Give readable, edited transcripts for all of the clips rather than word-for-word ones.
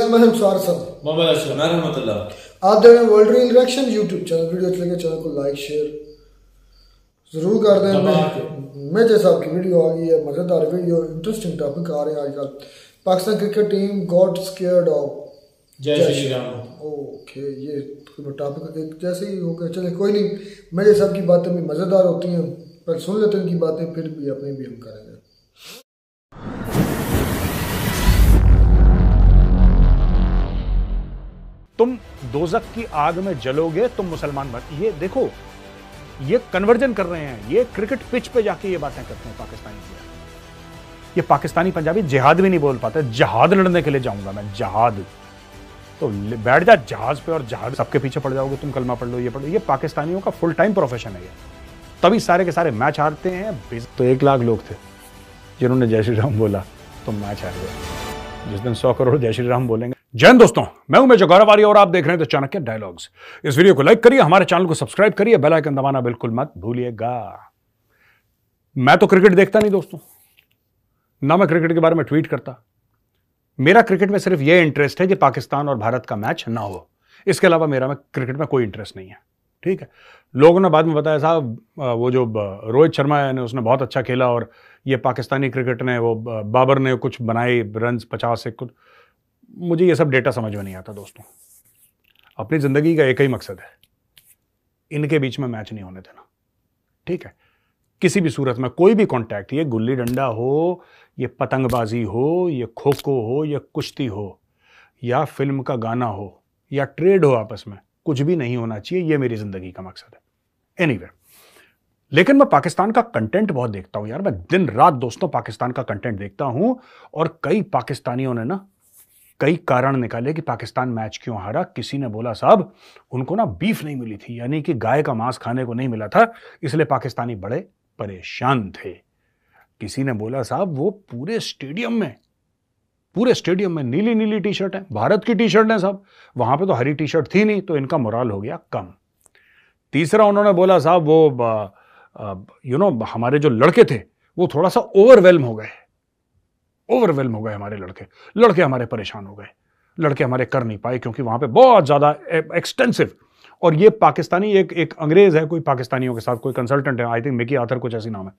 मैं हमसार साहब मोहम्मद असलम रहमतुल्लाह। आप देख रहे हैं world reaction YouTube channel. Video अच्छी लगे चैनल को लाइक शेयर जरूर कर दें। मेजर साहब की वीडियो आ गई है, मजेदार वीडियो, इंटरेस्टिंग टॉपिक आ रहे हैं आजकल। Pakistan cricket team got scared of जय श्री राम। ओके, ये टॉपिक एक जैसे ही हो गया। चले कोई नहीं, मेजर साहब की बातें भी मजेदार होती हैं, पर सुन लेते हैं उनकी बातें, फिर भी अपनी भी हम करेंगे। तुम दोजक की आग में जलोगे, तुम मुसलमान बन। ये देखो, ये कन्वर्जन कर रहे हैं, ये क्रिकेट पिच पे जाके ये बातें करते हैं पाकिस्तानी प्लेयर। ये पाकिस्तानी पंजाबी जिहाद भी नहीं बोल पाते। जहाद लड़ने के लिए जाऊंगा मैं, जहाद। तो बैठ जा जहाज पे और जहाज सबके पीछे पड़ जाओगे तुम, कलमा पढ़ लो, ये पढ़ लो। ये पाकिस्तानियों का फुल टाइम प्रोफेशन है ये, तभी सारे के सारे मैच हारते हैं। तो 1 लाख लोग थे जिन्होंने जय श्री राम बोला, तो मैच हार गए। जिस दिन 100 करोड़ जय श्री राम बोलेंगे। जय हिंद दोस्तों, मैं हूं मेजर गौरव और आप देख रहे हैं द चाणक्य डायलॉग्स। इस वीडियो को लाइक करिए, हमारे चैनल को सब्सक्राइब करिए, बेल आइकन दबाना बिल्कुल मत भूलिएगा। मैं तो क्रिकेट देखता नहीं दोस्तों, ना मैं क्रिकेट के बारे में ट्वीट करता। मेरा क्रिकेट में सिर्फ यह इंटरेस्ट है कि पाकिस्तान और भारत का मैच ना हो, इसके अलावा मेरा क्रिकेट में कोई इंटरेस्ट नहीं है। ठीक है, लोगों ने बाद में बताया साहब वो जो रोहित शर्मा है उसने बहुत अच्छा खेला, और ये पाकिस्तानी क्रिकेट ने, वो बाबर ने कुछ बनाए रन 50 से कुछ। मुझे ये सब डेटा समझ में नहीं आता दोस्तों। अपनी जिंदगी का एक ही मकसद है, इनके बीच में मैच नहीं होने देना। ठीक है, किसी भी सूरत में कोई भी कांटेक्ट, ये गुल्ली डंडा हो, ये पतंगबाजी हो, ये खो खो हो, या कुश्ती हो, या फिल्म का गाना हो, या ट्रेड हो, आपस में कुछ भी नहीं होना चाहिए। ये मेरी जिंदगी का मकसद है। एनीवे, लेकिन मैं पाकिस्तान का कंटेंट बहुत देखता हूं यार। मैं दिन रात दोस्तों पाकिस्तान का कंटेंट देखता हूं, और कई पाकिस्तानियों ने ना कई कारण निकाले कि पाकिस्तान मैच क्यों हारा। किसी ने बोला साहब उनको ना बीफ नहीं मिली थी, यानी कि गाय का मांस खाने को नहीं मिला था, इसलिए पाकिस्तानी बड़े परेशान थे। किसी ने बोला साहब वो पूरे स्टेडियम में नीली नीली टी शर्ट है, भारत की टी शर्ट है साहब, वहां पे तो हरी टी शर्ट थी नहीं, तो इनका मोराल हो गया कम। तीसरा उन्होंने बोला साहब वो हमारे जो लड़के थे वो थोड़ा सा ओवरवेल्म हो गए हमारे लड़के हमारे परेशान हो गए, लड़के हमारे कर नहीं पाए, क्योंकि वहां पे बहुत ज्यादा एक्सटेंसिव। और ये पाकिस्तानी एक अंग्रेज है, कोई पाकिस्तानियों के साथ कोई कंसल्टेंट है, आई थिंक मिकी आर्थर कुछ ऐसी नाम है,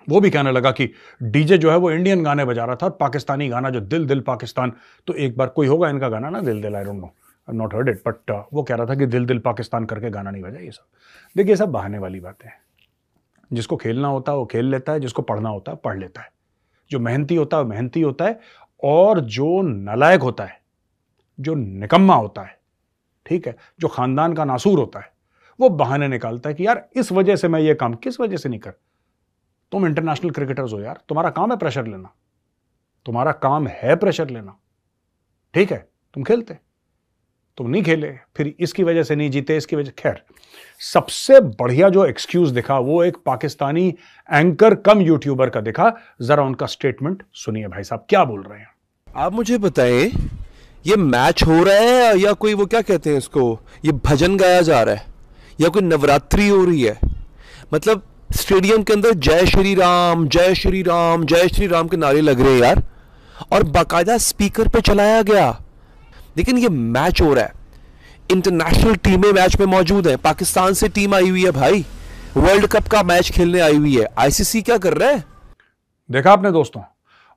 वो भी कहने लगा कि डीजे जो है वो इंडियन गाने बजा रहा था, और पाकिस्तानी गाना जो दिल दिल पाकिस्तान, तो एक बार कोई होगा इनका गाना ना, दिल दिल, I don't know, I not heard it, but वो कह रहा था कि दिल दिल पाकिस्तान करके गाना नहीं बजा। ये सब देखिए, सब बहाने वाली बातें हैं। जिसको खेलना होता है वो खेल लेता है, जिसको पढ़ना होता है पढ़ लेता है, जो मेहनती होता है वो मेहनती होता है, और जो नालायक होता है, जो निकम्मा होता है, ठीक है, जो खानदान का नासूर होता है, वो बहाने निकालता है कि यार इस वजह से मैं ये काम, किस वजह से नहीं कर। तुम इंटरनेशनल क्रिकेटर्स हो यार, तुम्हारा काम है प्रेशर लेना, तुम्हारा काम है प्रेशर लेना। ठीक है, तुम खेलते, तुम नहीं खेले, फिर इसकी वजह से नहीं जीते, इसकी वजह। खैर, सबसे बढ़िया जो एक्सक्यूज दिखा वो एक पाकिस्तानी एंकर कम यूट्यूबर का दिखा। जरा उनका स्टेटमेंट सुनिए भाई साहब क्या बोल रहे हैं। आप मुझे बताएं, ये मैच हो रहा है या कोई, वो क्या कहते हैं इसको, ये भजन गाया जा रहा है या कोई नवरात्रि हो रही है? मतलब स्टेडियम के अंदर जय श्री राम जय श्री राम जय श्री राम के नारे लग रहे हैं यार, और बाकायदा स्पीकर पे चलाया गया। लेकिन ये मैच हो रहा है, इंटरनेशनल टीमें मैच में मौजूद है, पाकिस्तान से टीम आई हुई है भाई, वर्ल्ड कप का मैच खेलने आई हुई है। आईसीसी क्या कर रहा है? देखा आपने दोस्तों,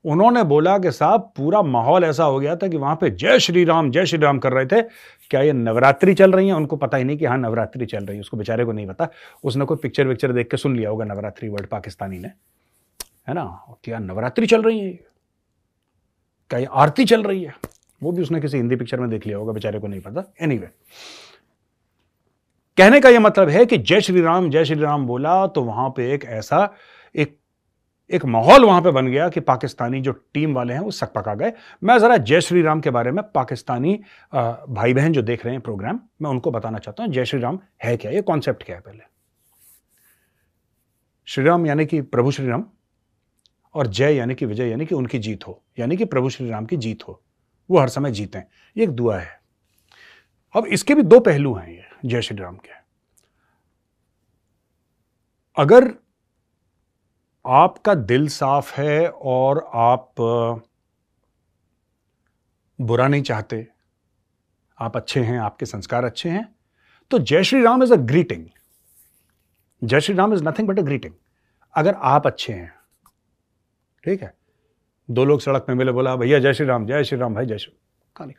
उन्होंने बोला कि साहब पूरा माहौल ऐसा हो गया था कि वहां पे जय श्री राम कर रहे थे। क्या ये नवरात्रि चल रही है? उनको पता ही नहीं कि हाँ नवरात्रि चल रही है, उसको बेचारे को नहीं पता। उसने कोई पिक्चर देख के सुन लिया होगा नवरात्रि वर्ड पाकिस्तानी ने, है ना, क्या नवरात्रि चल रही है, क्या ये आरती चल रही है, वो भी उसने किसी हिंदी पिक्चर में देख लिया होगा, बेचारे को नहीं पता। एनीवे, कहने का यह मतलब है कि जय श्री राम बोला तो वहां पे एक ऐसा एक माहौल वहां पे बन गया कि पाकिस्तानी जो टीम वाले हैं वो सकपका गए। मैं जरा जय श्री राम के बारे में पाकिस्तानी भाई बहन जो देख रहे हैं प्रोग्राम, मैं उनको बताना चाहता हूं जय श्री राम है क्या, ये कॉन्सेप्ट क्या है। पहले श्री राम यानी कि प्रभु श्री राम, और जय यानी कि विजय, यानी कि उनकी जीत हो, यानी कि प्रभु श्री राम की जीत हो, वो हर समय जीतें, ये एक दुआ है। अब इसके भी 2 पहलू हैं ये जय श्री राम के। अगर आपका दिल साफ है और आप बुरा नहीं चाहते, आप अच्छे हैं, आपके संस्कार अच्छे हैं, तो Jai Shri Ram is a greeting. Jai Shri Ram is nothing but a greeting. अगर आप अच्छे हैं, ठीक है, दो लोग सड़क में मिले, बोला भैया जय श्री राम भाई जय श्री राम,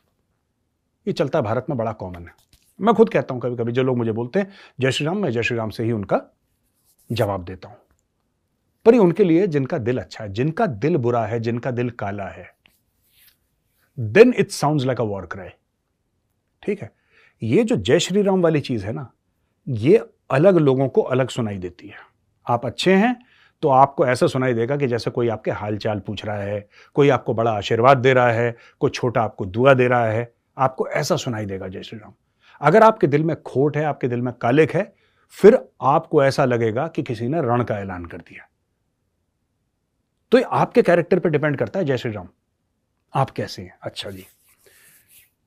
ये चलता है भारत में, बड़ा कॉमन है। मैं खुद कहता हूं कभी कभी, जो लोग मुझे बोलते हैं जय श्री राम, मैं जय श्री राम से ही उनका जवाब देता हूं। पर ये उनके लिए जिनका दिल अच्छा है, जिनका दिल बुरा है, जिनका दिल काला है, then it sounds like a war cry. ठीक है, ये जो जय श्री राम वाली चीज है ना, ये अलग लोगों को अलग सुनाई देती है। आप अच्छे हैं तो आपको ऐसा सुनाई देगा कि जैसे कोई आपके हालचाल पूछ रहा है, कोई आपको बड़ा आशीर्वाद दे रहा है, कोई छोटा आपको दुआ दे रहा है, आपको ऐसा सुनाई देगा जय श्री राम। अगर आपके दिल में खोट है, आपके दिल में कालिक है, फिर आपको ऐसा लगेगा कि किसी ने रण का ऐलान कर दिया। तो ये आपके कैरेक्टर पर डिपेंड करता है जय श्री राम, आप कैसे हैं। अच्छा जी,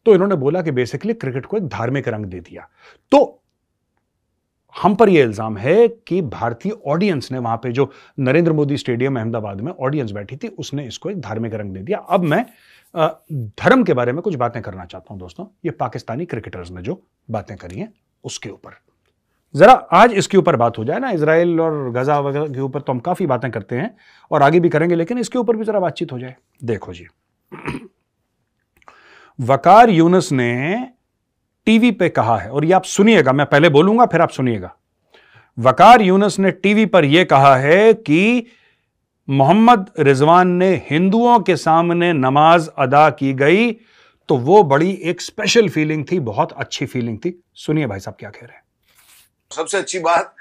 तो इन्होंने बोला कि बेसिकली क्रिकेट को एक धार्मिक रंग दे दिया। तो हम पर यह इल्जाम है कि भारतीय ऑडियंस ने, वहां पे जो नरेंद्र मोदी स्टेडियम अहमदाबाद में ऑडियंस बैठी थी, उसने इसको एक धार्मिक रंग दे दिया। अब मैं धर्म के बारे में कुछ बातें करना चाहता हूं दोस्तों। ये पाकिस्तानी क्रिकेटर्स ने जो बातें करी हैं उसके ऊपर जरा आज इसके ऊपर बात हो जाए ना। इजराइल और गजा वगैरह के ऊपर तो हम काफी बातें करते हैं और आगे भी करेंगे, लेकिन इसके ऊपर भी जरा बातचीत हो जाए। देखो जी, वकार यूनुस ने टीवी पे कहा है, और ये आप सुनिएगा, मैं पहले बोलूंगा फिर आप सुनिएगा। वकार यूनुस ने टीवी पर यह कहा है कि मोहम्मद रिजवान ने हिंदुओं के सामने नमाज अदा की गई तो वो बड़ी एक स्पेशल फीलिंग थी, बहुत अच्छी फीलिंग थी। सुनिए भाई साहब क्या कह रहे हैं। सबसे अच्छी बात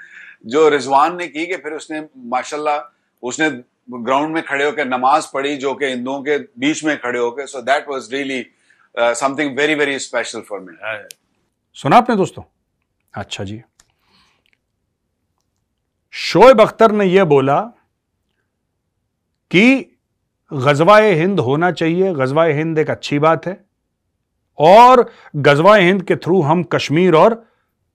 जो रिजवान ने की कि फिर उसने माशाल्लाह उसने ग्राउंड में खड़े होकर नमाज पढ़ी, जो कि हिंदुओं के बीच में खड़े होकर। So that was really something very very special for me. सुना आपने दोस्तों? अच्छा जी, शोएब अख्तर ने यह बोला कि गजवाए हिंद होना चाहिए, गजवाए हिंद एक अच्छी बात है, और गजवाए हिंद के थ्रू हम कश्मीर और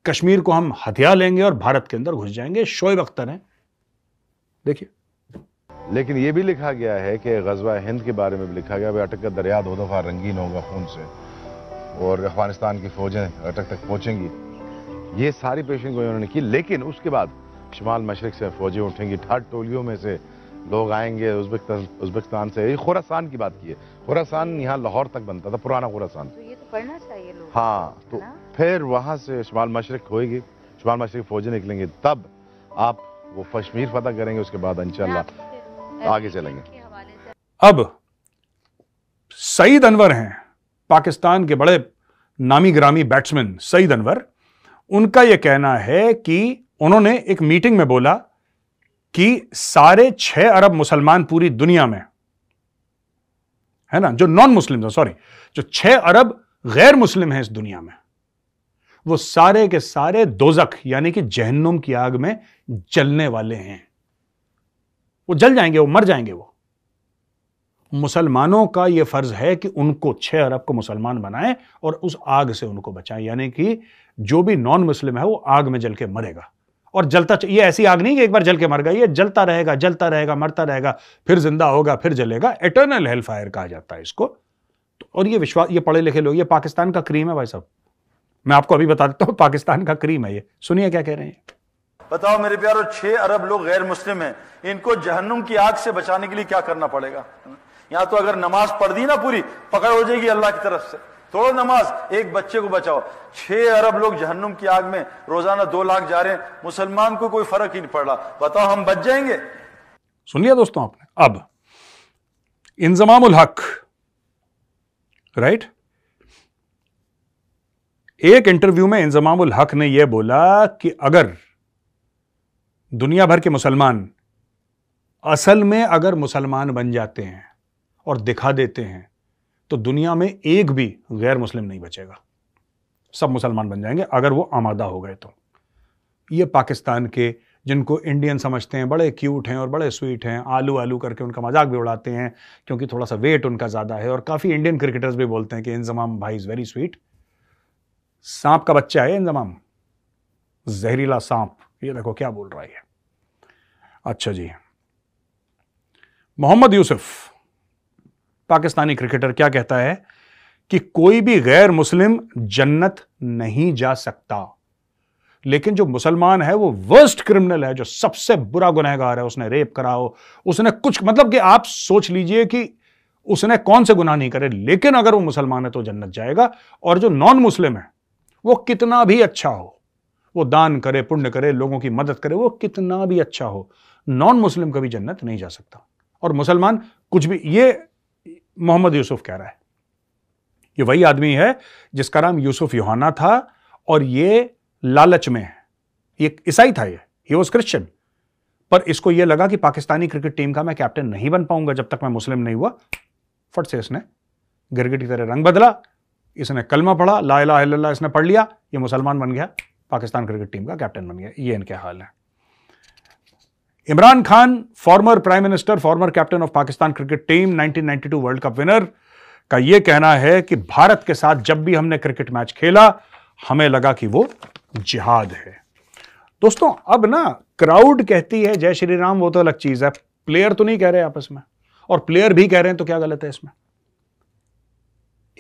कश्मीर को हम हथिया लेंगे और भारत के अंदर घुस जाएंगे। शोएब अख्तर हैं, देखिए। लेकिन यह भी लिखा गया है कि गजवा हिंद के बारे में भी लिखा गया, अटक का दरिया दो दफा रंगीन होगा खून से और अफगानिस्तान की फौजें अटक तक पहुंचेंगी। ये सारी पेशेंट उन्होंने की, लेकिन उसके बाद शुमाल मशरक से फौजें उठेंगी, 8 टोलियों में से लोग आएंगे उज्बेकिस्तान से। ये खुरासान की बात की है, खुरासान यहाँ लाहौर तक बनता था, पुराना खुरासान। तो ये तो पढ़ना चाहिए लोग। हाँ, तो फिर वहां से शुमाल मशरक होएगी, शुमाल मशरक फौजें निकलेंगे, तब आप वो कश्मीर फतह करेंगे, उसके बाद इंशाल्लाह आगे चलेंगे। अब सईद अनवर हैं पाकिस्तान के बड़े नामी ग्रामी बैट्समैन सईद अनवर, उनका यह कहना है कि उन्होंने एक मीटिंग में बोला कि सारे 6 अरब मुसलमान पूरी दुनिया में है ना, जो नॉन मुस्लिम, सॉरी, जो 6 अरब गैर मुस्लिम हैं इस दुनिया में, वो सारे के सारे दोजख यानी कि जहन्नुम की आग में जलने वाले हैं। वो जल जाएंगे, वो मर जाएंगे। वो मुसलमानों का यह फर्ज है कि उनको 6 अरब को मुसलमान बनाएं और उस आग से उनको बचाएं, यानी कि जो भी नॉन मुस्लिम है वो आग में जल के मरेगा। और जलता, ये ऐसी आग नहीं कि एक बार जल के मर गया, ये जलता रहेगा, मरता रहेगा, फिर जिंदा होगा, फिर जलेगा। एटर्नल हेल फायर कहा जाता है इसको। तो और ये विश्वास, ये पढ़े लिखे लोग, ये पाकिस्तान का क्रीम है भाई साहब, मैं आपको अभी बता देता हूं, पाकिस्तान का क्रीम है ये। सुनिए क्या कह रहे हैं। बताओ मेरे प्यारो, 6 अरब लोग गैर मुस्लिम हैं, इनको जहन्नुम की आग से बचाने के लिए क्या करना पड़ेगा? यहां तो अगर नमाज पढ़ दी ना पूरी, पकड़ हो जाएगी अल्लाह की तरफ से। थोड़ा नमाज, एक बच्चे को बचाओ। 6 अरब लोग जहन्नुम की आग में रोजाना 2 लाख जा रहे हैं, मुसलमान को कोई फर्क ही नहीं पड़ रहा। बताओ हम बच जाएंगे? सुन लिया दोस्तों आपने। अब इंजमामुल हक, राइट, एक इंटरव्यू में इंजमामुल हक ने यह बोला कि अगर दुनिया भर के मुसलमान असल में अगर मुसलमान बन जाते हैं और दिखा देते हैं तो दुनिया में एक भी गैर मुस्लिम नहीं बचेगा, सब मुसलमान बन जाएंगे अगर वो आमादा हो गए तो। ये पाकिस्तान के, जिनको इंडियन समझते हैं, बड़े क्यूट हैं और बड़े स्वीट हैं, आलू आलू करके उनका मजाक भी उड़ाते हैं क्योंकि थोड़ा सा वेट उनका ज्यादा है, और काफी इंडियन क्रिकेटर्स भी बोलते हैं कि इंजमाम भाई इज वेरी स्वीट। सांप का बच्चा है इंजमाम, जहरीला सांप। ये देखो क्या बोल रहा है। अच्छा जी, मोहम्मद यूसुफ पाकिस्तानी क्रिकेटर क्या कहता है कि कोई भी गैर मुस्लिम जन्नत नहीं जा सकता, लेकिन जो मुसलमान है वो वर्स्ट क्रिमिनल है, जो सबसे बुरा गुनहगार है, उसने रेप करा हो, उसने कुछ, मतलब कि आप सोच लीजिए कि उसने कौन से गुनाह नहीं करे, लेकिन अगर वो मुसलमान है तो जन्नत जाएगा। और जो नॉन मुस्लिम है वो कितना भी अच्छा हो, वो दान करे, पुण्य करे, लोगों की मदद करे, वो कितना भी अच्छा हो, नॉन मुस्लिम कभी जन्नत नहीं जा सकता। और मुसलमान कुछ भी, ये मोहम्मद यूसुफ कह रहा है, ये वही आदमी है जिसका नाम यूसुफ यूहाना था और ये लालच में है, ये ईसाई था, ये वाज क्रिश्चियन, पर इसको ये लगा कि पाकिस्तानी क्रिकेट टीम का मैं कैप्टन नहीं बन पाऊंगा जब तक मैं मुस्लिम नहीं हुआ। फट से इसने गिरगिट की तरह रंग बदला, इसने कलमा पढ़ा, ला इलाहा इल्लल्लाह इसने पढ़ लिया, ये मुसलमान बन गया, पाकिस्तान क्रिकेट टीम का कैप्टन बन गया। ये इनके हाल है। Imran Khan, former prime minister, former captain of Pakistan cricket team, 1992 world cup winner, का यह कहना है कि भारत के साथ जब भी हमने क्रिकेट मैच खेला हमें लगा कि वो जिहाद है। दोस्तों अब ना क्राउड कहती है जय श्री राम, वो तो अलग चीज है, प्लेयर तो नहीं कह रहे आपस में, और प्लेयर भी कह रहे हैं, तो क्या गलत है इसमें?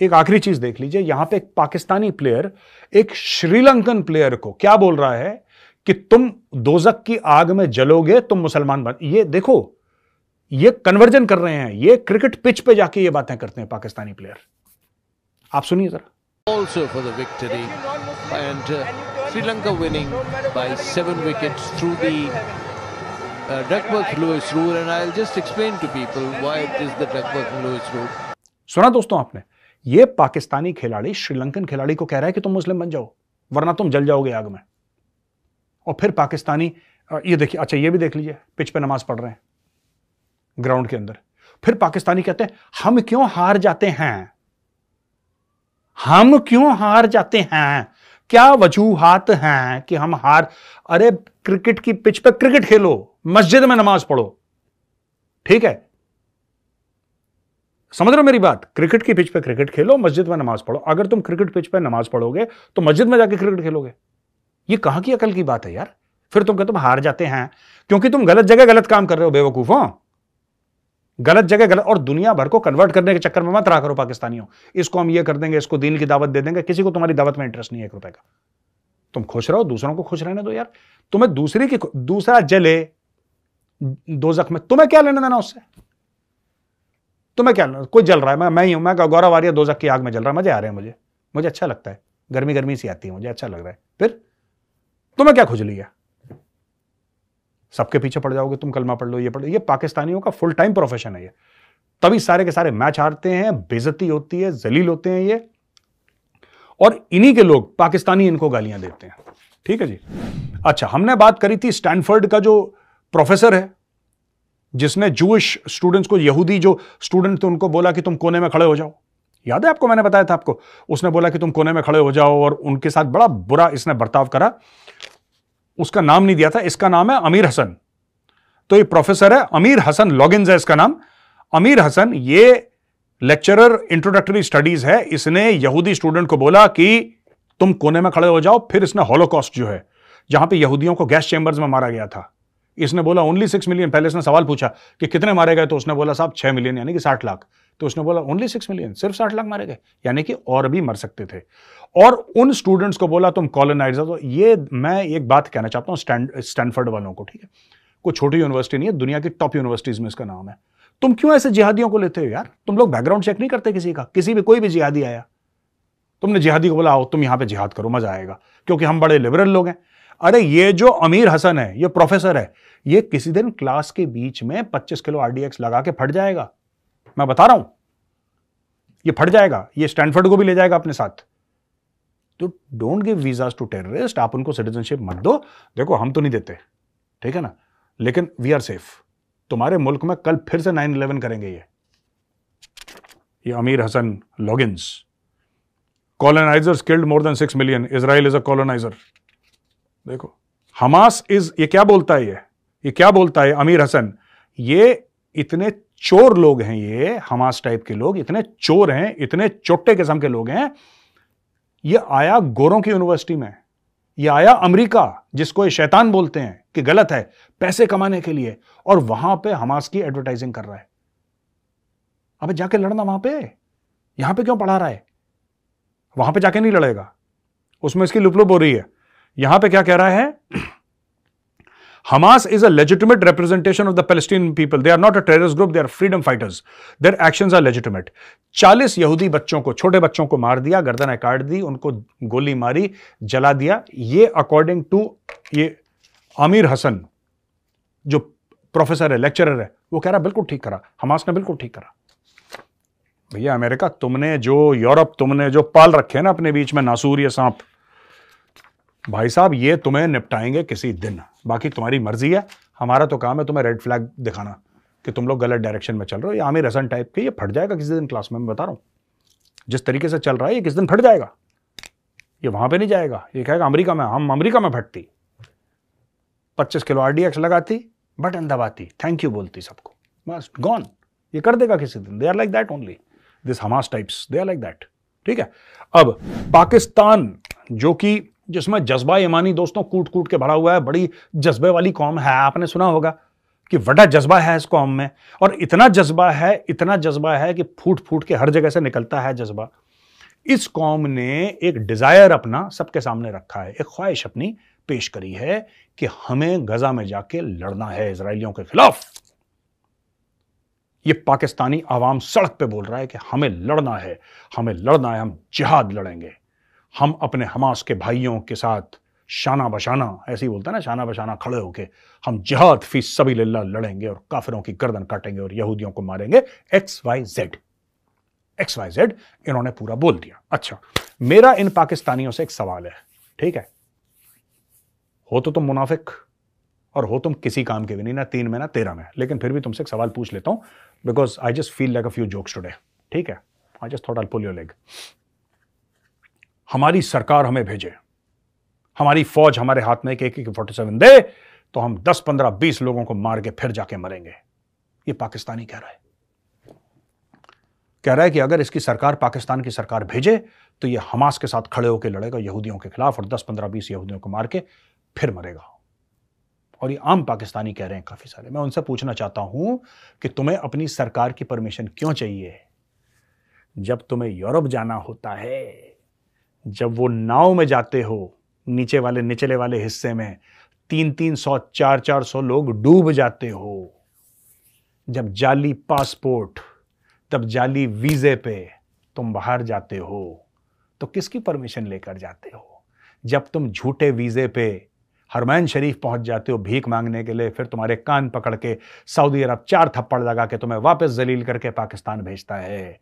एक आखिरी चीज देख लीजिए, यहां पे एक पाकिस्तानी प्लेयर एक श्रीलंकन प्लेयर को क्या बोल रहा है कि तुम दोजक की आग में जलोगे, तुम मुसलमान बन। ये देखो, ये कन्वर्जन कर रहे हैं, ये क्रिकेट पिच पे जाके ये बातें करते हैं पाकिस्तानी प्लेयर। आप सुनिए जरा। Also for the victory, and Sri Lanka winning by 7 wickets through the Duckworth-Lewis rule, and I'll just explain to people why it is the Duckworth-Lewis rule. सुना दोस्तों आपने, ये पाकिस्तानी खिलाड़ी श्रीलंकन खिलाड़ी को कह रहा है कि तुम मुस्लिम बन जाओ वरना तुम जल जाओगे आग में। और फिर पाकिस्तानी, ये देखिए, अच्छा ये भी देख लीजिए, पिच पे नमाज पढ़ रहे हैं ग्राउंड के अंदर। फिर पाकिस्तानी कहते हैं हम क्यों हार जाते हैं, हम क्यों हार जाते हैं, क्या वजूहात हैं कि हम हार। अरे क्रिकेट की पिच पे क्रिकेट खेलो, मस्जिद में नमाज पढ़ो, ठीक है, समझ रहे हो मेरी बात? क्रिकेट की पिच पे क्रिकेट खेलो, मस्जिद में नमाज पढ़ो। अगर तुम क्रिकेट पिच पे नमाज पढ़ोगे तो मस्जिद में जाके क्रिकेट खेलोगे, ये कहां की अकल की बात है यार? फिर तुम कहते तुम हार जाते हैं क्योंकि तुम गलत जगह गलत काम कर रहे हो, बेवकूफों, गलत जगह गलत। और दुनिया भर को कन्वर्ट करने के चक्कर में मत रहा करो पाकिस्तानियों, इसको हम ये कर देंगे, इसको दीन की दावत दे देंगे। किसी को तुम्हारी दावत में इंटरेस्ट नहीं है 1 रुपए का। तुम खुश रहो, दूसरों को खुश रहने दो यार। तुम्हें दूसरा जले दोजख में, तुम्हें क्या लेना देना उससे? तुम्हें क्या लेना? कोई जल रहा है, मैं ही हूं, मैं गौरव आर्य दोजख की आग में जल रहा है, मजे आ रहे हैं मुझे अच्छा लगता है, गर्मी गर्मी सी आती है, मुझे अच्छा लग रहा है। फिर तुम्हें क्या खुजली है? सबके पीछे पड़ जाओगे, तुम कलमा पढ़ लो, ये पढ़ लो। ये पाकिस्तानियों का फुल टाइम प्रोफेशन है ये, तभी सारे के सारे मैच हारते हैं, बेइज्जती होती है, जलील होते हैं ये, और इन्हीं के लोग पाकिस्तानी इनको गालियां देते हैं। ठीक है जी। अच्छा, हमने बात करी थी स्टैनफोर्ड का जो प्रोफेसर है जिसने जूइश स्टूडेंट्स को, यहूदी जो स्टूडेंट थे उनको बोला कि तुम कोने में खड़े हो जाओ। याद है आपको, मैंने बताया था आपको, उसने बोला कि तुम कोने में खड़े हो जाओ और उनके साथ बड़ा बुरा इसने बर्ताव करा। उसका नाम नहीं दिया था, इसका नाम है अमीर हसन। तो ये प्रोफेसर है अमीर हसन लॉगिन्स है इसका नाम। अमीर हसन ये लेक्चरर इंट्रोडक्टरी स्टडीज है। इसने यहूदी स्टूडेंट को बोला कि तुम कोने में खड़े हो जाओ। फिर इसने हॉलोकॉस्ट जो है, जहां पे यहूदियों को गैस चैम्बर्स में मारा गया था, इसने बोला ओनली 6 मिलियन। पहले इसने सवाल पूछा कि कितने मारे गए, तो उसने बोला साहब 6 मिलियन यानी कि 60 लाख। तो उसने बोला ओनली 6 मिलियन, सिर्फ 60 लाख मारे गए, यानी कि और भी मर सकते थे। और उन स्टूडेंट्स को बोला तुम कॉलोनाइजर। तो ये मैं एक बात कहना चाहता हूं स्टैनफोर्ड वालों को, ठीक है, कोई छोटी यूनिवर्सिटी नहीं है, दुनिया की टॉप यूनिवर्सिटीज में इसका नाम है। तुम क्यों ऐसे जिहादियों को लेते हो यार? तुम लोग बैकग्राउंड चेक नहीं करते किसी का? किसी भी कोई भी जिहादी आया, तुमने जिहादी को बोला आओ तुम यहां पे जिहाद करो, मजा आएगा, क्योंकि हम बड़े लिबरल लोग हैं। अरे ये जो अमीर हसन है, ये प्रोफेसर है, ये किसी दिन क्लास के बीच में 25 किलो RDX लगा के फट जाएगा। मैं बता रहा हूं, ये फट जाएगा, ये स्टैनफोर्ड को भी ले जाएगा अपने साथ। तो don't give visas to terrorist. आप उनको सिटीजनशिप मत दो। देखो हम तो नहीं देते, ठीक है ना, लेकिन वी आर सेफ। तुम्हारे मुल्क में कल फिर से 9/11 करेंगे ये अमीर हसन लॉगिन्स। Colonisers killed more than 6 million, Israel is a coloniser. देखो हमास इज, ये क्या बोलता है, ये क्या बोलता है अमीर हसन? ये इतने चोर लोग हैं, ये हमास टाइप के लोग इतने चोर हैं, इतने चोटे किस्म के लोग हैं। ये आया गोरों की यूनिवर्सिटी में, ये आया अमेरिका जिसको ये शैतान बोलते हैं कि गलत है, पैसे कमाने के लिए, और वहां पे हमास की एडवर्टाइजिंग कर रहा है। अबे जाके लड़ना वहां पे, यहां पे क्यों पढ़ा रहा है? वहां पे जाके नहीं लड़ेगा, उसमें इसकी लुप हो रही है। यहां पे क्या कह रहा है, Hamas is a legitimate representation of the Palestinian people. They are not a terrorist group, they are freedom fighters. Their actions are legitimate. 40 यहूदी बच्चों को, छोटे बच्चों को मार दिया, गर्दनें काट दी, उनको गोली मारी, जला दिया। ये अकॉर्डिंग टू ये आमिर हसन जो प्रोफेसर है, लेक्चरर है, वो कह रहा बिल्कुल ठीक करा, हमास ने बिल्कुल ठीक करा। भैया अमेरिका, तुमने जो यूरोप, तुमने जो पाल रखे हैं ना अपने बीच में नासूर ये सांप, भाई साहब ये तुम्हें निपटाएंगे किसी दिन। बाकी तुम्हारी मर्जी है, हमारा तो काम है तुम्हें रेड फ्लैग दिखाना कि तुम लोग गलत डायरेक्शन में चल रहे हो। ये आमिर हसन टाइप के, ये फट जाएगा किसी दिन क्लास में, मैं बता रहा हूं। जिस तरीके से चल रहा है ये किस दिन फट जाएगा। ये वहां पे नहीं जाएगा, ये कहेगा अमेरिका में, हम अमेरिका में फटती, 25 किलो RDX लगाती, बटन दबाती, थैंक यू बोलती सबको, बस गॉन। ये कर देगा किसी दिन। They are like that only, this Hamas types, they are like that. ठीक है। अब पाकिस्तान जो कि जिसमें जज्बा ईमानी दोस्तों कूट कूट के भरा हुआ है, बड़ी जज्बे वाली कौम है, आपने सुना होगा कि बड़ा जज्बा है इस कौम में, और इतना जज्बा है, इतना जज्बा है कि फूट फूट के हर जगह से निकलता है जज्बा। इस कौम ने एक डिजायर अपना सबके सामने रखा है, एक ख्वाहिश अपनी पेश करी है कि हमें गजा में जाके लड़ना है इजराइलियों के खिलाफ। ये पाकिस्तानी आवाम सड़क पे बोल रहा है कि हमें लड़ना है, हमें लड़ना है, हम जिहाद लड़ेंगे, हम अपने हमास के भाइयों के साथ शाना बशाना, ऐसे ही बोलता है ना, शाना बशाना खड़े होके हम जिहाद फी सबीलिल्लाह लड़ेंगे और काफिरों की गर्दन काटेंगे और यहूदियों को मारेंगे। XYZ इन्होंने पूरा बोल दिया। अच्छा, मेरा इन पाकिस्तानियों से एक सवाल है, ठीक है, हो तो तुम मुनाफिक और हो तुम किसी काम के भी नहीं, ना 3 में ना 13 में, लेकिन फिर भी तुमसे एक सवाल पूछ लेता हूं because I just feel like a few jokes today. ठीक है, I just thought I pull your leg. हमारी सरकार हमें भेजे, हमारी फौज हमारे हाथ में एक AK-47 दे तो हम 10, 15, 20 लोगों को मार के फिर जाके मरेंगे। ये पाकिस्तानी कह रहा है कि अगर इसकी सरकार, पाकिस्तान की सरकार भेजे तो ये हमास के साथ खड़े होकर लड़ेगा यहूदियों के खिलाफ और 10, 15, 20 यहूदियों को मार के फिर मरेगा। और ये आम पाकिस्तानी कह रहे हैं काफी सारे। मैं उनसे पूछना चाहता हूं कि तुम्हें अपनी सरकार की परमिशन क्यों चाहिए? जब तुम्हें यूरोप जाना होता है, जब वो नाव में जाते हो, नीचे वाले निचले वाले हिस्से में 300-300, 400-400 लोग डूब जाते हो, जब जाली पासपोर्ट, तब जाली वीजे पे तुम बाहर जाते हो, तो किसकी परमिशन लेकर जाते हो? जब तुम झूठे वीजे पे हरमैन शरीफ पहुंच जाते हो भीख मांगने के लिए, फिर तुम्हारे कान पकड़ के सऊदी अरब 4 थप्पड़ लगा के तुम्हें वापस जलील करके पाकिस्तान भेजता है,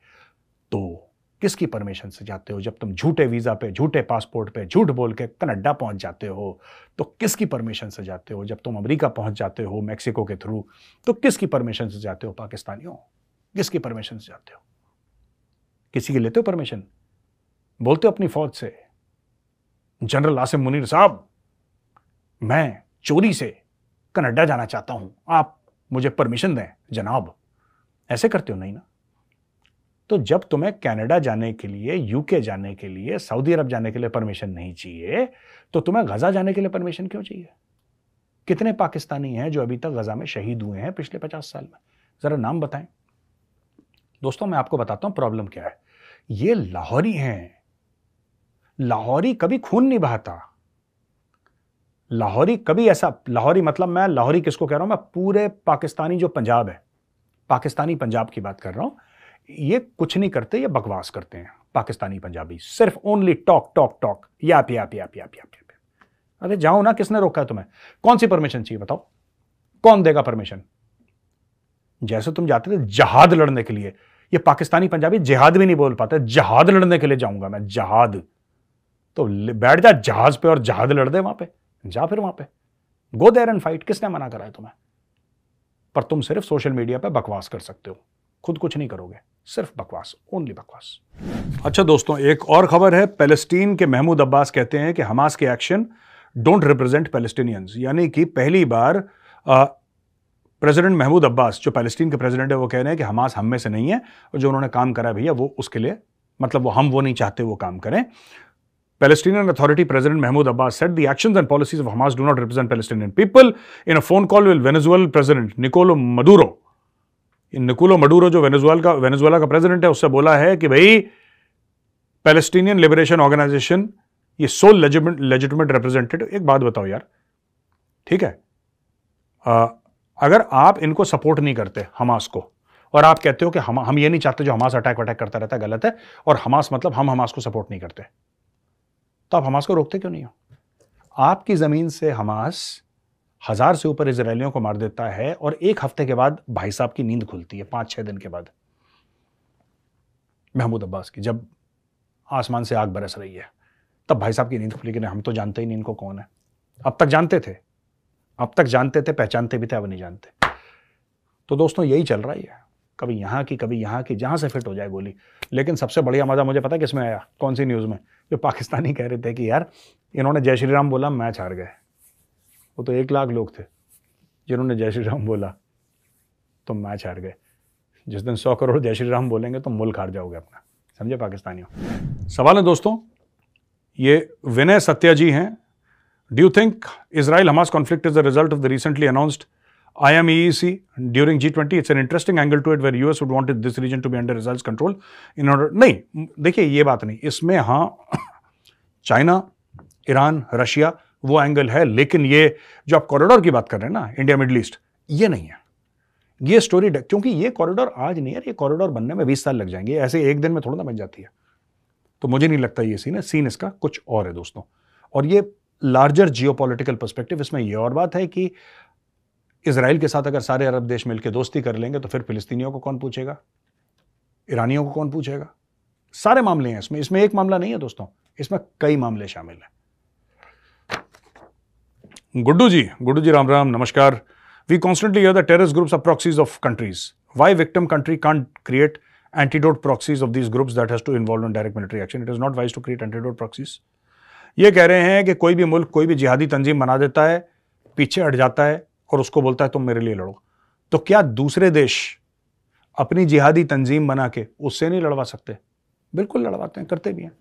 तो किसकी परमिशन से जाते हो? जब तुम झूठे वीजा पे, झूठे पासपोर्ट पे, झूठ बोल के कनाडा पहुंच जाते हो, तो किसकी परमिशन से जाते हो? जब तुम अमेरिका पहुंच जाते हो मैक्सिको के थ्रू, तो किसकी परमिशन से जाते हो? पाकिस्तानियों, किसकी परमिशन से जाते हो? किसी की लेते हो परमिशन? बोलते हो अपनी फौज से, जनरल आसिम मुनीर साहब, मैं चोरी से कनाडा जाना चाहता हूं, आप मुझे परमिशन दें जनाब। ऐसे करते हो? नहीं ना। तो जब तुम्हें कनाडा जाने के लिए, यूके जाने के लिए, सऊदी अरब जाने के लिए परमिशन नहीं चाहिए, तो तुम्हें गजा जाने के लिए परमिशन क्यों चाहिए? कितने पाकिस्तानी हैं जो अभी तक गजा में शहीद हुए हैं पिछले 50 साल में? जरा नाम बताएं। दोस्तों मैं आपको बताता हूं प्रॉब्लम क्या है। ये लाहौरी हैं। लाहौरी कभी खून नहीं बहाता। लाहौरी कभी ऐसा, लाहौरी मतलब, मैं लाहौरी किसको कह रहा हूं? मैं पूरे पाकिस्तानी जो पंजाब है, पाकिस्तानी पंजाब की बात कर रहा हूं। ये कुछ नहीं करते, ये बकवास करते हैं पाकिस्तानी पंजाबी, सिर्फ ओनली टॉक टॉक टॉक, याप याप याप याप याप। अरे जाओ ना, किसने रोका है तुम्हें? कौन सी परमिशन चाहिए बताओ? कौन देगा परमिशन? जैसे तुम जाते थे जहाद लड़ने के लिए, ये पाकिस्तानी पंजाबी जिहाद भी नहीं बोल पाते, जहाद लड़ने के लिए जाऊंगा मैं, जहाद। तो बैठ जा जहाज पे और जहाद लड़ दे वहां पे, जा फिर वहां पे, गो देयर एंड फाइट। किसने मना करा है तुम्हें? पर तुम सिर्फ सोशल मीडिया पे बकवास कर सकते हो, खुद कुछ नहीं करोगे, सिर्फ बकवास, ओनली बकवास। अच्छा दोस्तों, एक और खबर है। पैलेस्टीन के महमूद अब्बास कहते हैं कि हमास के एक्शन डोंट रिप्रेजेंट पैलेस्टीनियंस, यानी कि पहली बार प्रेसिडेंट महमूद अब्बास जो पैलेस्टीन के प्रेसिडेंट है वो कह रहे हैं कि हमास हम में से नहीं है, और जो उन्होंने काम करा भैया वो उसके लिए, मतलब वो नहीं चाहते वो काम करें। Palestinian Authority President Mahmoud Abbas said the actions and policies of Hamas do not represent Palestinian people in a phone call with Venezuelan President Nicolás Maduro. Nicolo Maduro जो वेनेजुएला का प्रेसिडेंट है, उससे बोला है कि भाई पैलेस्टीनियन लिबरेशन ऑर्गेनाइजेशन, ये soul legitimate representative. एक बात बताओ यार, ठीक है, अगर आप इनको सपोर्ट नहीं करते हमास को, और आप कहते हो कि हम ये नहीं चाहते जो हमास अटैक करता रहता है गलत है, और हमास मतलब हम हमास को सपोर्ट नहीं करते, तो आप हमास को रोकते क्यों नहीं हो? आपकी जमीन से हमास 1000 से ऊपर इजरायलियों को मार देता है, और एक हफ्ते के बाद भाई साहब की नींद खुलती है, 5-6 दिन के बाद महमूद अब्बास की, जब आसमान से आग बरस रही है, तब भाई साहब की नींद खुली कि नहीं हम तो जानते ही नहीं इनको कौन है। अब तक जानते थे, पहचानते भी थे, अब नहीं जानते। तो दोस्तों यही चल रहा है, कभी यहाँ की कभी यहाँ की, जहाँ से फिट हो जाए गोली। लेकिन सबसे बढ़िया मजा मुझे पता है किसमें आया, कौन सी न्यूज़ में, जो पाकिस्तानी कह रहे थे कि यार इन्होंने जय श्री राम बोला, मैच हार गए। वो तो 1 लाख लोग थे जिन्होंने जय श्री राम बोला तो मैच हार गए। जिस दिन 100 करोड़ जय श्री राम बोलेंगे तो मुल्क हार जाओगे अपना, समझे पाकिस्तानियों। सवाल है दोस्तों, ये विनय सत्या जी हैं। Do you think Israel Hamas conflict is the result of the recently announced IMEEC during G20? It's an interesting angle to it where US would want this region to be under Israel's control in order. नहीं, देखिए ये बात नहीं, इसमें हाँ China, Iran, Russia वो angle है, लेकिन ये जो आप कॉरिडोर की बात कर रहे हैं ना, इंडिया मिडल ईस्ट, ये नहीं है। ये स्टोरी, क्योंकि ये कॉरिडोर आज नहीं है, ये कॉरिडोर बनने में 20 साल लग जाएंगे, ऐसे एक दिन में थोड़ा ना बन जाती है। तो मुझे नहीं लगता ये सीन है, सीन इसका कुछ और है दोस्तों। और ये लार्जर जियोपॉलिटिकल पर्सपेक्टिव, इसमें यह और बात है कि इजराइल के साथ अगर सारे अरब देश मिलकर दोस्ती कर लेंगे तो फिर फिलिस्तीनियों को कौन पूछेगा, ईरानियों को कौन पूछेगा। सारे मामले हैं इसमें एक मामला नहीं है दोस्तों, इसमें कई मामले शामिल हैं। गुड्डू जी राम राम, नमस्कार। We constantly hear the terrorist groups are proxies of countries, why victim country can't create antidote proxies of these groups that has to involve in direct military action? It is not wise to create antidote proxies. ये कह रहे हैं कि कोई भी मुल्क कोई भी जिहादी तंजीम बना देता है, पीछे हट जाता है और उसको बोलता है तुम मेरे लिए लड़ो, तो क्या दूसरे देश अपनी जिहादी तंजीम बना के उससे नहीं लड़वा सकते? बिल्कुल लड़वाते हैं, करते भी हैं।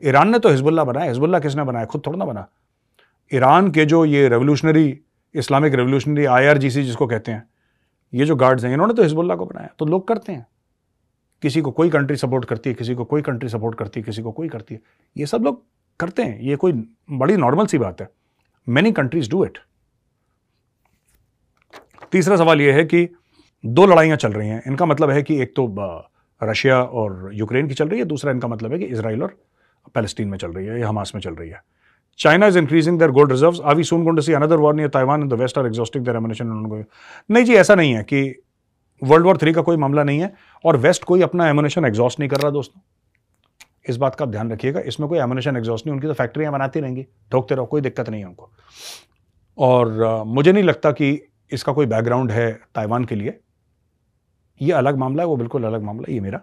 ईरान ने तो हिजबुल्लाह बनाया, हिजबुल्लाह किसने बनाया? खुद थोड़ा ना बना। ईरान के जो ये रेवोल्यूशनरी, इस्लामिक रेवोल्यूशनरी IRGC जिसको कहते हैं, ये जो गार्ड्स हैं, इन्होंने तो हिजबुल्लाह को बनाया। तो लोग करते हैं, किसी को कोई कंट्री सपोर्ट करती है, किसी को कोई कंट्री सपोर्ट करती है, किसी को कोई करती है, ये सब लोग करते हैं, ये कोई बड़ी नॉर्मल सी बात है। Many countries do it. तीसरा सवाल यह है कि 2 लड़ाइयां चल रही हैं, इनका मतलब है कि एक तो रशिया और यूक्रेन की चल रही है, दूसरा इनका मतलब है कि इजराइल और पैलेस्टीन में चल रही है या हमास में चल रही है। China is increasing their gold reserves, are we soon going to see another war near Taiwan and the west are exhausting their ammunition? नहीं जी, ऐसा नहीं है कि वर्ल्ड वॉर 3 का कोई मामला नहीं है, और वेस्ट कोई अपना एमुनेशन एग्जॉस्ट नहीं कर रहा दोस्तों, इस बात का आप ध्यान रखिएगा। इसमें कोई एमुनेशन एग्जॉस्ट नहीं, उनकी तो फैक्ट्रियां बनाती रहेंगी, ठोकते रहो, कोई दिक्कत नहीं है उनको। और मुझे नहीं लगता कि इसका कोई बैकग्राउंड है ताइवान के लिए, ये अलग मामला है, वो बिल्कुल अलग मामला है, ये मेरा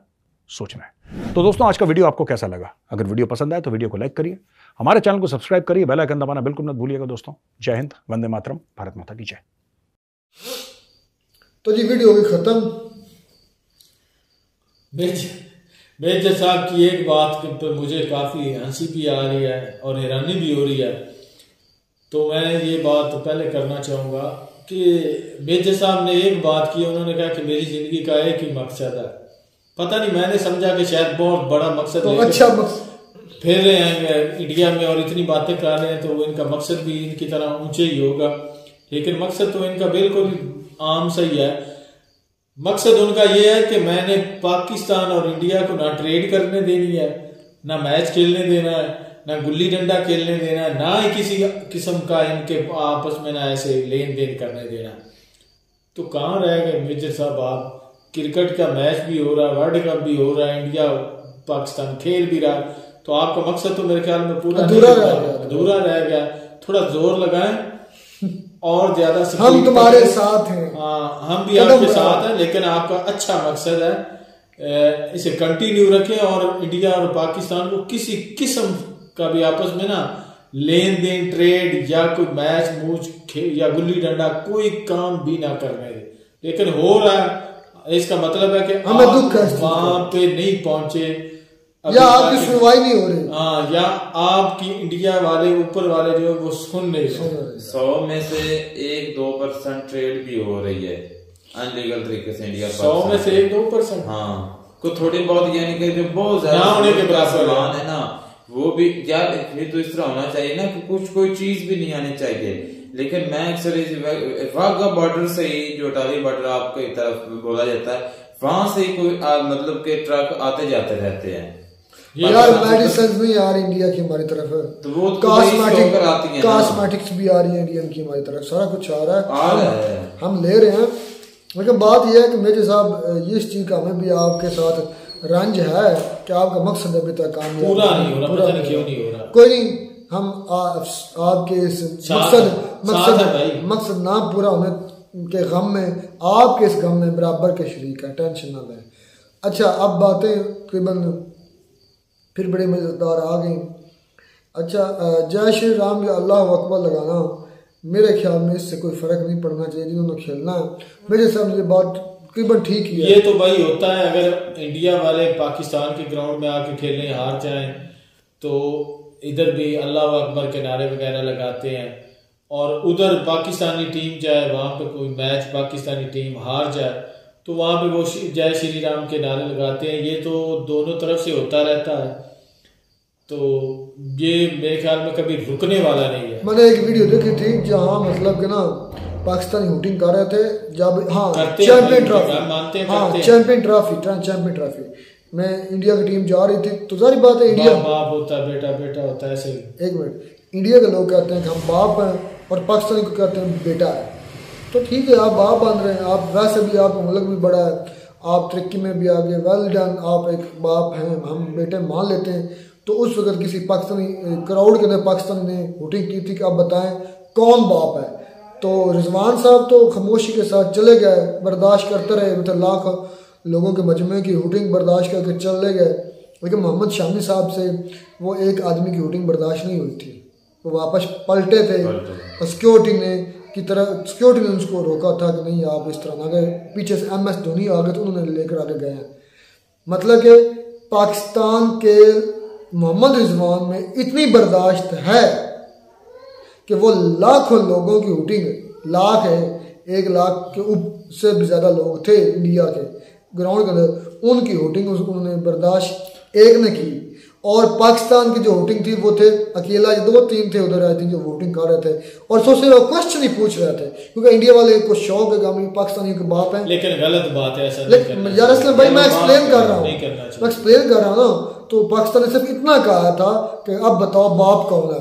सोचना है। तो दोस्तों आज का वीडियो आपको कैसा लगा? अगर वीडियो पसंद आए तो वीडियो को लाइक करिए, हमारे चैनल को सब्सक्राइब करिए, बेल आइकन दबाना बिल्कुल मत भूलिएगा दोस्तों। जय हिंद, वंदे मातरम, भारत माता की जय। तो जी वीडियो होगी खत्म। मेजर साहब की एक बात पर मुझे काफ़ी हंसी भी आ रही है और हैरानी भी हो रही है, तो मैं ये बात पहले करना चाहूँगा कि मेजर साहब ने एक बात की, उन्होंने कहा कि मेरी ज़िंदगी का एक ही मकसद है। पता नहीं, मैंने समझा कि शायद बहुत बड़ा मकसद तो अच्छा फिर रहे हैं इंडिया में और इतनी बातें कर रहे हैं, तो वो इनका मकसद भी इनकी तरह ऊंचे ही होगा, लेकिन मकसद तो इनका बिल्कुल आम सही है। मकसद उनका ये है कि मैंने पाकिस्तान और इंडिया को ना ट्रेड करने देनी है, ना मैच खेलने देना है, ना गुल्ली डंडा खेलने देना है, ना ही किसी किस्म का इनके आपस में ना ऐसे लेन देन करने देना। तो कहाँ रह गए मेजर साहब आप? क्रिकेट का मैच भी हो रहा है, वर्ल्ड कप भी हो रहा है, इंडिया पाकिस्तान खेल भी रहा, तो आपका मकसद तो मेरे ख्याल में पूरा अधूरा रह गया। थोड़ा जोर लगाएं और ज्यादा, हम तुम्हारे साथ हैं। हाँ, हम भी आपके साथ हैं, लेकिन आपका अच्छा मकसद है, इसे कंटिन्यू रखें और इंडिया और पाकिस्तान को किसी किस्म का भी आपस में ना लेन देन, ट्रेड या कोई मैच मूच या गुल्ली डंडा कोई काम भी ना करने दे। लेकिन हो रहा है, इसका मतलब है कि आप वहां पे नहीं पहुंचे या आपकी सुनवाई नहीं हो रही, हाँ, या आपकी इंडिया वाले ऊपर वाले जो वो सुन नहीं रहे। 100 में से 1-2% ट्रेड भी हो रही है अनलीगल तरीके से इंडिया। 100 में से 1-2%? हाँ, को थोड़ी बहुत यानी कि जो बहुत ज्यादा होने के बराबर है ना, वो भी यार फिर तो इस तरह होना चाहिए ना कि कुछ कोई चीज भी नहीं आनी चाहिए। लेकिन मैं अक्सर वाघा बॉर्डर से ही, जो अटारी बॉर्डर आपकी तरफ बोला जाता है, वहां से ही कोई मतलब के ट्रक आते जाते रहते हैं यार। मेडिसिन भी आ रही इंडिया की हमारी तरफ, तो वो कॉस्मेटिक्स भी आ रही है इंडियन की हमारी तरफ, सारा कुछ आ रहा है, हम ले रहे हैं। लेकिन बात यह है कि मेरे साहब ये इस चीज का हमें भी आपके साथ रंज है कि आपका मकसद अभी तक कामयाब पूरा नहीं हो रहा, पता नहीं क्यों नहीं हो रहा। कोई नहीं, हम आपके इस मकसद ना पूरा होने के गम में, आपके इस गम में बराबर के शरीक है, टेंशन ना लें। अच्छा, अब बातें तकरीबन फिर बड़े मजेदार आ गई। अच्छा, जय श्री राम या अल्लाह अकबर लगाना मेरे ख्याल में इससे कोई फर्क नहीं पड़ना चाहिए, जिन्होंने खेलना है मेरे सामने ये बात तकरीबन ठीक ही है। ये तो भाई होता है, अगर इंडिया वाले पाकिस्तान के ग्राउंड में आके खेलने हार जाएं तो इधर भी अल्लाह अकबर के नारे वगैरह लगाते हैं, और उधर पाकिस्तानी टीम जाए, वहां पे कोई मैच पाकिस्तानी टीम हार जाए तो वहां पे वो जय श्री राम के नारे लगाते हैं। ये तो दोनों तरफ से होता रहता है, तो ये मेरे ख्याल में कभी रुकने वाला नहीं है। मैंने एक वीडियो देखी थी जहां मतलब कि ना पाकिस्तानी शूटिंग कर रहे थे जब, हाँ चैंपियन ट्रॉफी में इंडिया की टीम जा रही थी, तो जारी बात है इंडिया बाप होता है, बेटा बेटा होता है। ऐसे एक मिनट, इंडिया के लोग कहते हैं कि हम बाप हैं और पाकिस्तानी को कहते हैं बेटा है, तो ठीक है, आप बाप बन रहे हैं, आप वैसे भी आपका मुल्क भी बड़ा है, आप तरक्की में भी आगे, वेल डन, आप एक बाप हैं, हम बेटे मान लेते हैं। तो उस वक्त किसी पाकिस्तानी क्राउड के अंदर पाकिस्तानी ने वोटिंग की थी कि आप बताएं कौन बाप है, तो रिजवान साहब तो खामोशी के साथ चले गए, बर्दाश्त करते रहे, मतलब लाख लोगों के मजमे की वोटिंग बर्दाश्त करके चले गए। लेकिन मोहम्मद शामी साहब से वो एक आदमी की वोटिंग बर्दाश्त नहीं हुई थी, वो वापस पलटे थे, और सिक्योरिटी ने उसको रोका था कि नहीं आप इस तरह ना गए। पीछे से MS धोनी आ गए तो उन्होंने लेकर आगे गए हैं। मतलब कि पाकिस्तान के मोहम्मद रिजवान में इतनी बर्दाश्त है कि वो लाखों लोगों की वोटिंग, लाख है, 1 लाख के से भी ज़्यादा लोग थे इंडिया के ग्राउंड के अंदर, उनकी वोटिंग उन्होंने बर्दाश्त एक ने की। और पाकिस्तान की जो वोटिंग थी वो थे अकेला 2-3 थे उधर आई थी जो वोटिंग कर रहे थे, और सोच रहे क्वेश्चन ही पूछ रहे थे, क्योंकि इंडिया वाले को शौक है कि हम पाकिस्तानी के बाप हैं। लेकिन गलत बात है ऐसा यार, असलम भाई मैं एक्सप्लेन कर रहा हूँ ना, तो पाकिस्तान ने सिर्फ इतना कहा था कि अब बताओ बाप कौन है,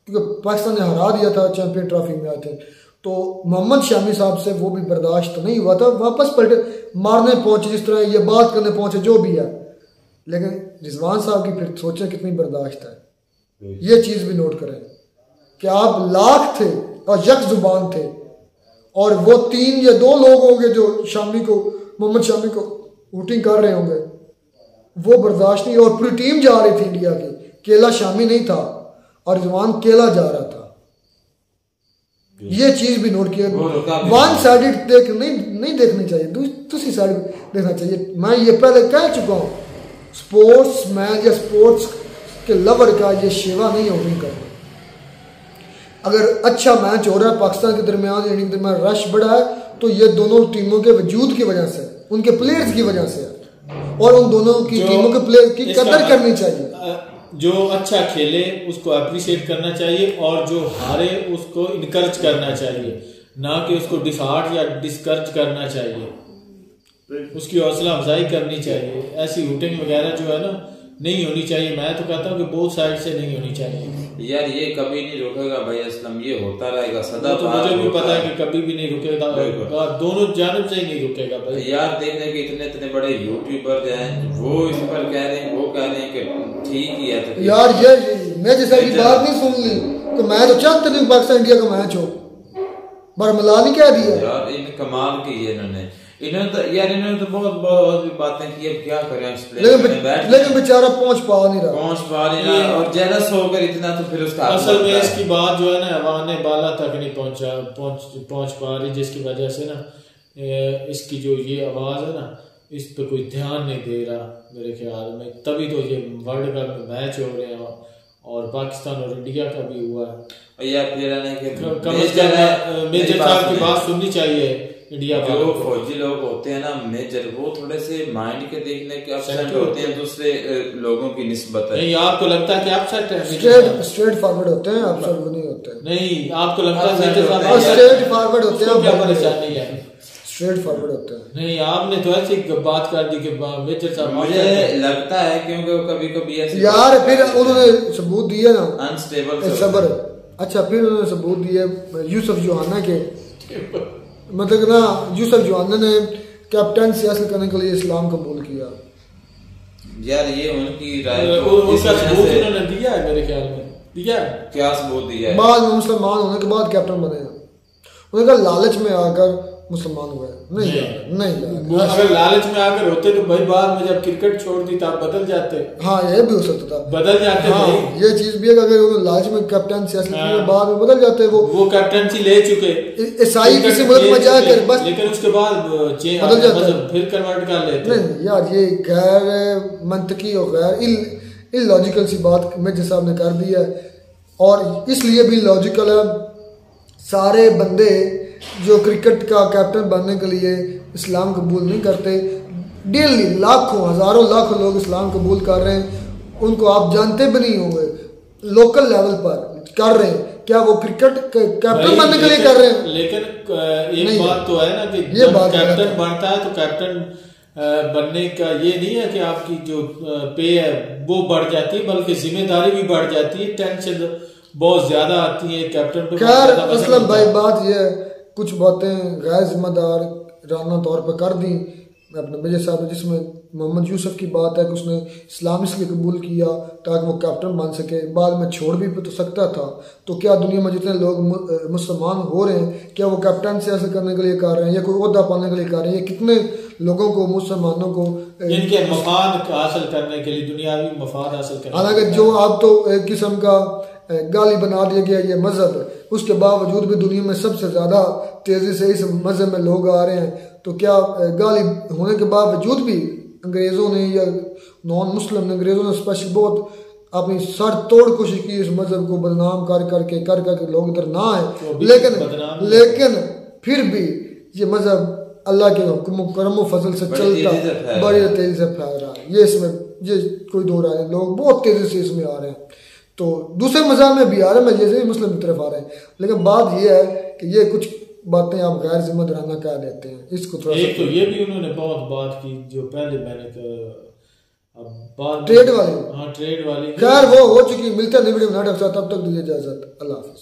क्योंकि पाकिस्तान ने हरा दिया था, चैंपियन ट्रॉफी में आए थे। तो मोहम्मद शामी साहब से वो भी बर्दाश्त नहीं हुआ था, वापस पलटे मारने पहुंचे, जिस तरह ये बात करने पहुंचे जो भी है। लेकिन रिजवान साहब की फिर सोचें कितनी बर्दाश्त है, ये चीज़ भी नोट करें कि आप लाख थे और यक जुबान थे, और वो 3 या 2 लोग होंगे जो मोहम्मद शामी को वोटिंग कर रहे होंगे, वो बर्दाश्त नहीं। और पूरी टीम जा रही थी इंडिया की, केला शामी नहीं था और रिजवान केला जा रहा था, ये चीज भी नोट किया। 1 साइडेड नहीं देखनी चाहिए, दूसरी साइड देखना चाहिए। मैं ये पहले कह चुका हूँ, स्पोर्ट्स मैन या स्पोर्ट्स के लवर का ये शेवा नहीं वोटिंग करना। अगर अच्छा मैच हो रहा है पाकिस्तान के दरमियान, इंडिया के दरमियान रश बढ़ा है, तो ये दोनों टीमों के वजूद की वजह से, उनके प्लेयर्स की वजह से, और उन दोनों की टीमों के प्लेयर की कदर करनी चाहिए। जो अच्छा खेले उसको अप्रिशिएट करना चाहिए, और जो हारे उसको इनकरेज करना चाहिए, ना कि उसको डिफार्ट या डिस्करेज करना चाहिए, उसकी हौसला अफजाई करनी चाहिए। ऐसी वोटिंग वगैरह जो है ना नहीं होनी चाहिए। मैं तो कहता हूँ कि बहुत साइड से नहीं होनी चाहिए यार, ये कभी नहीं रुकेगा भाई असलम, ये होता रहेगा सदा। तो मुझे भी पता है कि कभी भी नहीं रुकेगा, दोनों जानब से ही नहीं रुकेगा भाई। यार देखने के इतने बड़े यूट्यूबर हैं, वो इस पर कह रहे हैं, वो कह रहे हैं कि ठीक ही है। तो यार ये मैं जैसा की बात नहीं सुन ली तो मैं तो चाहता नहीं पाकिस्तान इंडिया का मैच हो, बरमला नहीं कह दिया यार, इन कमाल की है इन्होंने तो बहुत बातें की, अब क्या करें। लेकिन बेचारा पहुंच पा नहीं रहा और जेलस होकर इतना, तो फिर उसका असल में इसकी बात जो है ना अवान बाला तक नहीं पहुंच पा रही, जिसकी वजह से ना इसकी जो ये आवाज है ना, इस पे कोई ध्यान नहीं दे रहा मेरे ख्याल में। तभी तो ये वर्ल्ड कप में मैच हो रहे हैं, और पाकिस्तान और इंडिया का भी हुआ है। यार फिर मेजर साहब की बात सुननी चाहिए इंडिया जो वालों को। फौजी लोग होते हैं ना मेजर, वो थोड़े से माइंड के देखने के अपसेट होते हैं दूसरे लोगों की निस्बत। नहीं, आपको लगता है कि अपसेट है? स्ट्रेट फॉरवर्ड होते हैं, अपसेट वो नहीं होते। नहीं, आपको लगता है स्ट्रेट फॉरवर्ड होते हैं, क्या परेशानी है? स्ट्रेट फॉरवर्ड होते हैं। नहीं, आपने तो ऐसी बात कर दी कि मेजर साहब, मुझे लगता है क्योंकि कभी कभी ऐसे यार फिर उन्होंने सबूत दिए ना, अनस्टेबल सबर। अच्छा, फिर उन्होंने सबूत दिए यूसुफ जोहाना के, मतलब ना यूसुफ जोहाना ने कैप्टनसी हासिल करने के लिए इस्लाम कबूल किया। यार ये उनकी राय, उसका सबूत उन्होंने दिया है मेरे ख्याल में। दिया क्या सबूत दिया है? बाद में मुसलमान होने के बाद कैप्टन बने हैं। उन्होंने कहा लालच में आकर मुसलमान हुए। नहीं यार, नहीं यार, अगर लालच में आकर होते तो भाई बाद में जब क्रिकेट छोड़ दी तब बदल जाते। हाँ, ये भी हो सकता था, बदल जाते। हाँ, ये चीज भी है कि अगर उन्होंने लालच में कैप्टनसी हासिल की बाद में बदल जाते। वो कैप्टनसी ले चुके ईसाई किसी मुल्क में जाकर बस, लेकिन उसके बाद बदल जाते, फिर कन्वर्ट कर लेते। नहीं यार, ये गैर मंतकी और गैर इलॉजिकल सी बात मेजर साहब ने कर दी है। और इसलिए भी लॉजिकल है, सारे बंदे जो क्रिकेट का कैप्टन बनने के लिए इस्लाम कबूल नहीं करते, डेली लाखों हजारों लाखों लोग इस्लाम कबूल कर रहे हैं। उनको आप जानते भी नहीं होंगे, लोकल लेवल पर कर रहे हैं। क्या वो क्रिकेट कैप्टन बनने के लिए कर रहे हैं? लेकिन एक बात तो है ना कि जब कैप्टन बनता है तो कैप्टन बनने का ये नहीं है कि आपकी जो पे है वो बढ़ जाती है, बल्कि जिम्मेदारी भी बढ़ जाती है, टेंशन बहुत ज्यादा आती है कैप्टन पे। खैर असलम भाई, बात ये है, कुछ बातें गैर जिम्मेदार राना तौर पर कर दी अपने मेजर साहब ने, जिसमें मोहम्मद यूसुफ की बात है कि उसने इस्लाम इसलिए कबूल किया ताकि वो कैप्टन बन सके, बाद में छोड़ भी तो सकता था। तो क्या दुनिया में जितने लोग मुसलमान हो रहे हैं, क्या वो कैप्टन से ऐसा करने के लिए कर रहे हैं या कोई ओहदा पाने के लिए कर रहे हैं? या कितने लोगों को, मुसलमानों को इनके मफाद हासिल करने के लिए, दुनियावी मफाद हासिल करने, हालांकि जो आप तो एक किस्म का गाली बना दिया गया ये मजहब, उसके बावजूद भी दुनिया में सबसे ज्यादा तेजी से इस मजहब में लोग आ रहे हैं। तो क्या गाली होने के बावजूद भी अंग्रेजों ने या नॉन मुस्लिम अंग्रेजों ने स्पेशल बहुत अपनी सर तोड़ कोशिश की इस मजहब को बदनाम कर करके लोग इधर ना आए, लेकिन फिर भी ये मजहब अल्लाह के हुक्म करम फजल से चलता बड़ी तेजी से फैल रहा है। ये इसमें ये कोई दो राय, लोग बहुत तेजी से इसमें आ रहे हैं। तो दूसरे मज़हब में भी आ रहे हैं, जैसे मुस्लिम की तरफ आ रहे हैं। लेकिन बात यह है कि ये कुछ बातें आप गैर जिम्मेदाराना कह देते हैं, इसको थोड़ा एक तो ये भी उन्होंने बहुत बात की जो पहले मैंने ट्रेड वाली, हाँ ट्रेड वाली। खैर वो हो चुकी, मिलते हैं वीडियो में, तब तक दीजिए इजाजत, अल्लाह हाफिज़।